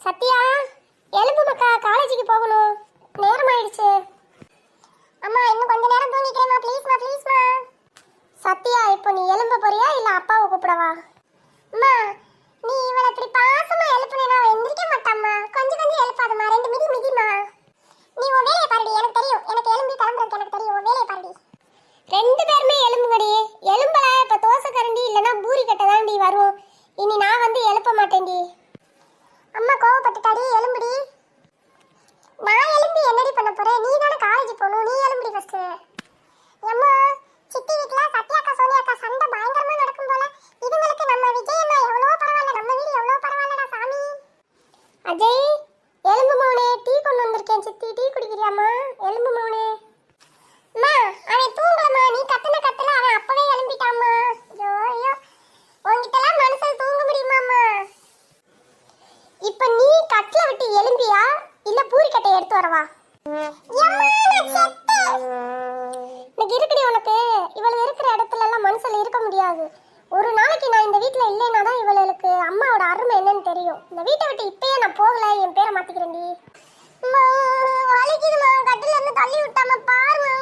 சத்யா, எழுப்பு மக்கா, காலேஜுக்கு போகணும், நேரம் ஆயிடுச்சு. அம்மா இன்னும் கொஞ்ச நேரம் தூங்கிக்கிறேம்மா, ப்ளீஸ்மா ப்ளீஸ்மா. சத்யா, இப்போ நீ எழும்ப போறியா இல்ல அப்பாவை கூப்பிடவா? அம்மா, நீ இவளை இப்படி பாசமா எழுப்புனேனா அவ எந்திரிக்க மாட்டாம்மா. கொஞ்சம் கொஞ்சம் எழுப்பாதம்மா, 2 மிதி மிதிமா. நீ உன் வேலையை பாருடி, எனக்கு தெரியும். எனக்கு எழும்பி கிளம்புறதுக்கு எனக்கு தெரியும். உன் வேலையை பாருடி. 2 பேருமே எழும்புங்கடி. எழும்பல, இப்ப தோசை கரண்டி இல்லைன்னா பூரி கட்டை தாண்டி வரும். இனி நான் வந்து எழுப்ப மாட்டேன்டி. அம்மா கோவப்பட்டுட்டாடி, எழும்புடி. நான் எழும்பி என்னடி பண்ண போறேன்? நீ தானே காலேஜ் போகணும், நீ எழும்புடி ஃபர்ஸ்ட். அம்மா, சித்தி வீட்ல சத்யாக்கா சோனியாக்கா சண்டை பயங்கரமா நடக்கும் போல. இதுங்களுக்கு நம்ம விஜயம்மா எவ்வளோ பரவாயில்ல, நம்ம வீடு எவ்வளோ பரவாயில்லடா சாமி. அஜய், எழும்பு மௌனே, டீ கொண்டு வந்திருக்கேன். சித்தி டீ குடிக்கிறியாம்மா? எழும்பு மௌனே. அம்மா, அவன் தூங்கலம்மா, நீ கத்துன கத்துல அவன் அப்பவே எழும்பிட்டாம்மா. ஐயோ ஐயோ, உன்கிட்டலாம் மனுஷன் தூங்க முடியுமாம்மா? இப்ப நீ கட்ல விட்டு எழும்பியா இல்ல பூரி கட்டை எடுத்து வரவா? எனக்கு இருக்குடி உனக்கு. இவள இருக்கிற இடத்துல எல்லாம் மனுஷன் இருக்க முடியாது. ஒரு நாளைக்கு நான் இந்த வீட்ல இல்லைன்னா தான் இவளுக்கு அம்மாவோட அருமை என்னன்னு தெரியும். இந்த வீட்டை விட்டு இப்பயே நான் போகல, என் பேரை மாத்திக்கிறேன்டி. வலிக்குதுமா, கட்டில இருந்து தள்ளி விட்டாம பாருமா.